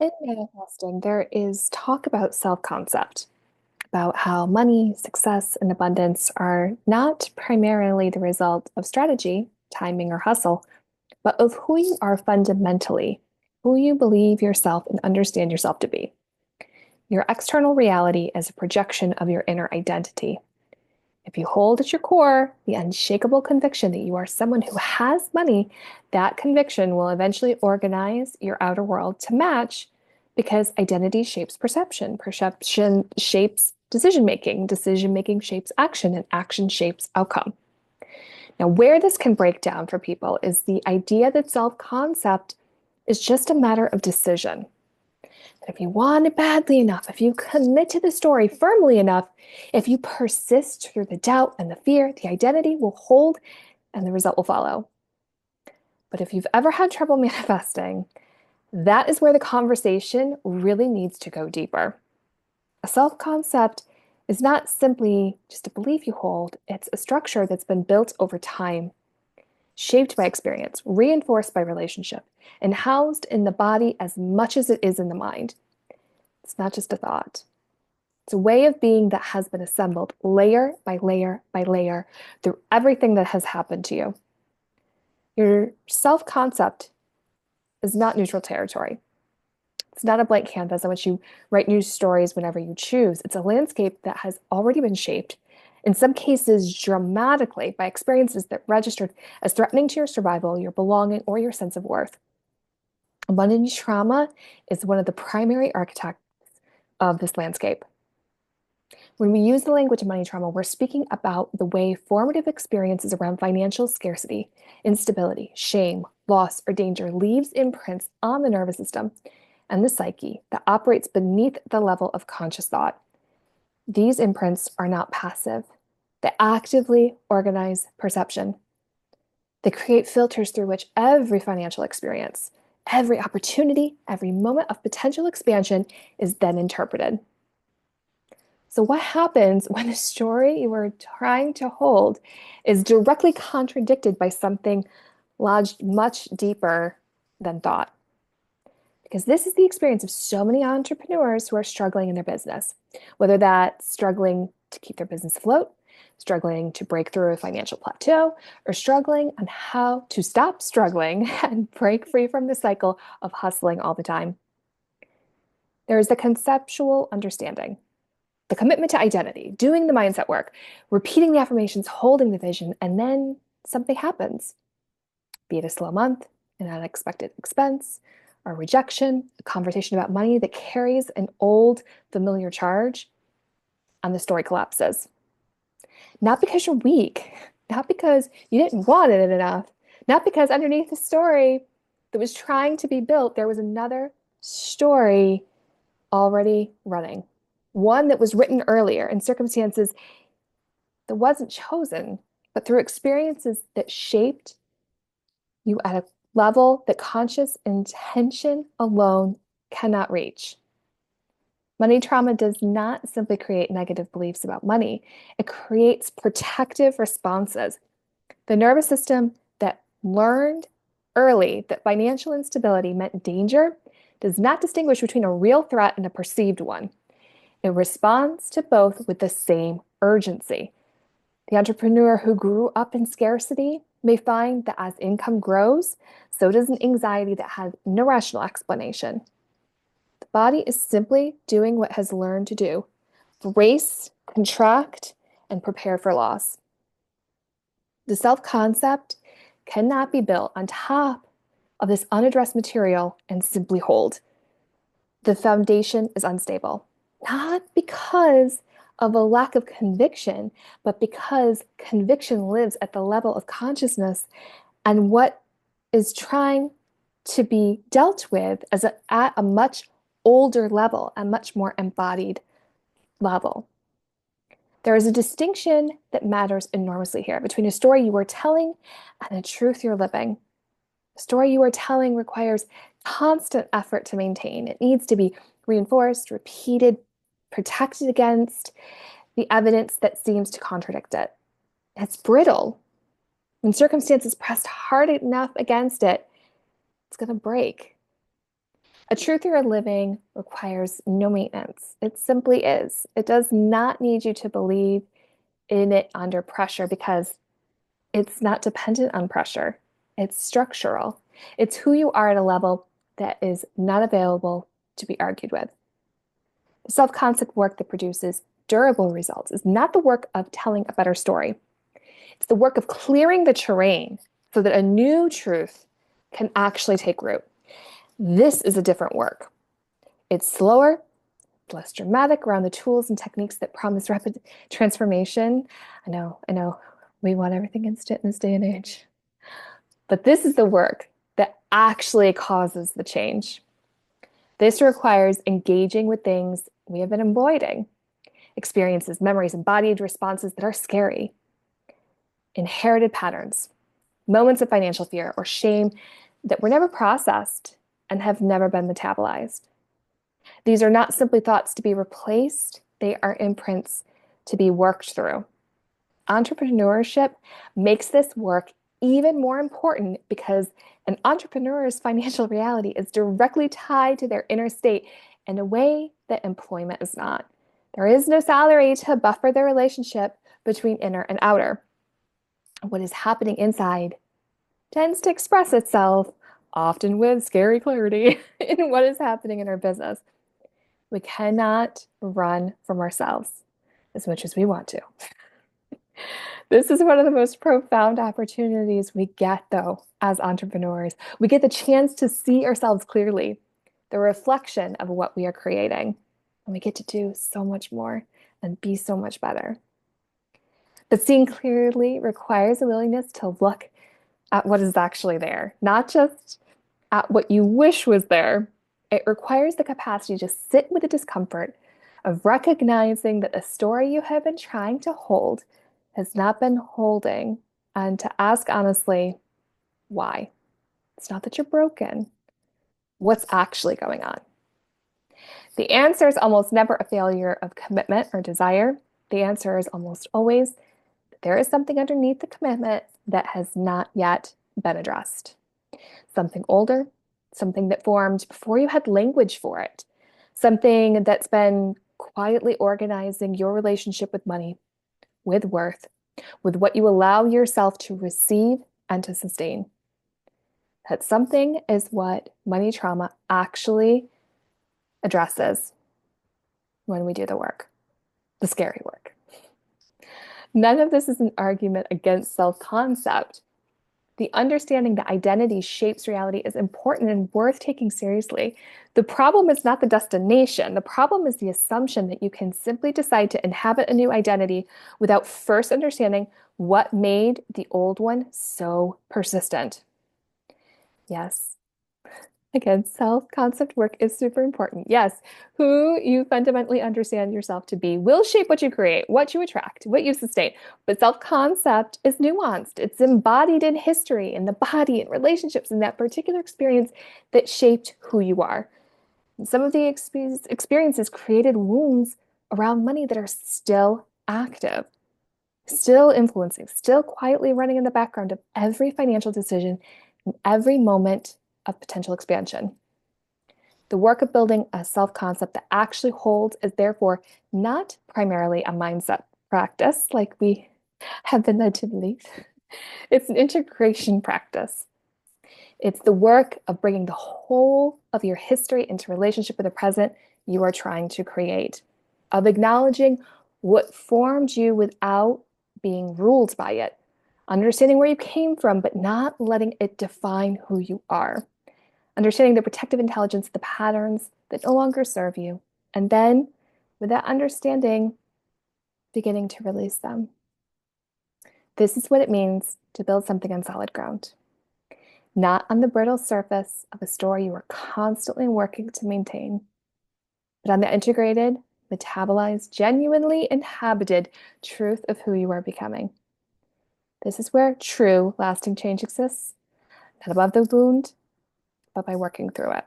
In manifesting, there is talk about self-concept, about how money, success, and abundance are not primarily the result of strategy, timing, or hustle, but of who you are fundamentally, who you believe yourself and understand yourself to be. Your external reality is a projection of your inner identity. If you hold at your core the unshakable conviction that you are someone who has money, that conviction will eventually organize your outer world to match because identity shapes perception. Perception shapes decision making shapes action, and action shapes outcome. Now, where this can break down for people is the idea that self concept is just a matter of decision. That if you want it badly enough, if you commit to the story firmly enough, if you persist through the doubt and the fear, the identity will hold and the result will follow. But if you've ever had trouble manifesting, that is where the conversation really needs to go deeper. A self concept is not simply just a belief you hold, it's a structure that's been built over time, shaped by experience, reinforced by relationship, and housed in the body as much as it is in the mind. It's not just a thought. It's a way of being that has been assembled layer by layer by layer through everything that has happened to you. Your self concept is not neutral territory. It's not a blank canvas on which you write new stories whenever you choose. It's a landscape that has already been shaped, in some cases dramatically, by experiences that registered as threatening to your survival, your belonging, or your sense of worth. Abundant trauma is one of the primary architects of this landscape. When we use the language of money trauma, we're speaking about the way formative experiences around financial scarcity, instability, shame, loss, or danger leaves imprints on the nervous system and the psyche that operates beneath the level of conscious thought. These imprints are not passive. They actively organize perception. They create filters through which every financial experience, every opportunity, every moment of potential expansion is then interpreted. So, what happens when the story you are trying to hold is directly contradicted by something lodged much deeper than thought? Because this is the experience of so many entrepreneurs who are struggling in their business, whether that's struggling to keep their business afloat, struggling to break through a financial plateau, or struggling on how to stop struggling and break free from the cycle of hustling all the time. There is the conceptual understanding, the commitment to identity, doing the mindset work, repeating the affirmations, holding the vision, and then something happens, be it a slow month, an unexpected expense, or rejection, a conversation about money that carries an old familiar charge, and the story collapses. Not because you're weak, not because you didn't want it enough, not because underneath the story that was trying to be built, there was another story already running. One that was written earlier in circumstances that wasn't chosen, but through experiences that shaped you at a level that conscious intention alone cannot reach. Money trauma does not simply create negative beliefs about money, it creates protective responses. The nervous system that learned early that financial instability meant danger does not distinguish between a real threat and a perceived one. It responds to both with the same urgency. The entrepreneur who grew up in scarcity may find that as income grows, so does an anxiety that has no rational explanation. The body is simply doing what it has learned to do: brace, contract, and prepare for loss. The self concept cannot be built on top of this unaddressed material and simply hold. The foundation is unstable, not because of a lack of conviction, but because conviction lives at the level of consciousness and what is trying to be dealt with at a much older level, a much more embodied level. There is a distinction that matters enormously here between a story you are telling and a truth you're living. A story you are telling requires constant effort to maintain. It needs to be reinforced, repeated, protected against the evidence that seems to contradict it. It's brittle. When circumstances pressed hard enough against it, it's going to break. A truth you're living requires no maintenance. It simply is. It does not need you to believe in it under pressure because it's not dependent on pressure. It's structural. It's who you are at a level that is not available to be argued with. The self-concept work that produces durable results is not the work of telling a better story. It's the work of clearing the terrain so that a new truth can actually take root. This is a different work. It's slower, less dramatic around the tools and techniques that promise rapid transformation. I know, we want everything instant in this day and age. But this is the work that actually causes the change. This requires engaging with things we have been avoiding, experiences, memories, embodied responses that are scary, inherited patterns, moments of financial fear or shame that were never processed and have never been metabolized. These are not simply thoughts to be replaced, they are imprints to be worked through. Entrepreneurship makes this work even more important because an entrepreneur's financial reality is directly tied to their inner state in a way that employment is not. There is no salary to buffer the relationship between inner and outer. What is happening inside tends to express itself, often with scary clarity, in what is happening in our business. We cannot run from ourselves as much as we want to. This is one of the most profound opportunities we get, though, as entrepreneurs. We get the chance to see ourselves clearly, the reflection of what we are creating. And we get to do so much more and be so much better. But seeing clearly requires a willingness to look at what is actually there, not just at what you wish was there. It requires the capacity to sit with the discomfort of recognizing that the story you have been trying to hold has not been holding, and to ask honestly, why? It's not that you're broken. What's actually going on? The answer is almost never a failure of commitment or desire. The answer is almost always that there is something underneath the commitment that has not yet been addressed. Something older, something that formed before you had language for it, something that's been quietly organizing your relationship with money, with worth, with what you allow yourself to receive and to sustain. That something is what money trauma actually addresses when we do the work, the scary work. None of this is an argument against self-concept. The understanding that identity shapes reality is important and worth taking seriously. The problem is not the destination. The problem is the assumption that you can simply decide to inhabit a new identity without first understanding what made the old one so persistent. Yes, again, self-concept work is super important. Yes, who you fundamentally understand yourself to be will shape what you create, what you attract, what you sustain. But self-concept is nuanced. It's embodied in history, in the body, in relationships, in that particular experience that shaped who you are. And some of the experiences created wounds around money that are still active, still influencing, still quietly running in the background of every financial decision and every moment of potential expansion. The work of building a self-concept that actually holds is therefore not primarily a mindset practice like we have been led to believe. It's an integration practice. It's the work of bringing the whole of your history into relationship with the present you are trying to create, of acknowledging what formed you without being ruled by it, understanding where you came from, but not letting it define who you are, understanding the protective intelligence, the patterns that no longer serve you, and then, with that understanding, beginning to release them. This is what it means to build something on solid ground, not on the brittle surface of a story you are constantly working to maintain, but on the integrated, metabolized, genuinely inhabited truth of who you are becoming. This is where true, lasting change exists, not above the wound, but by working through it.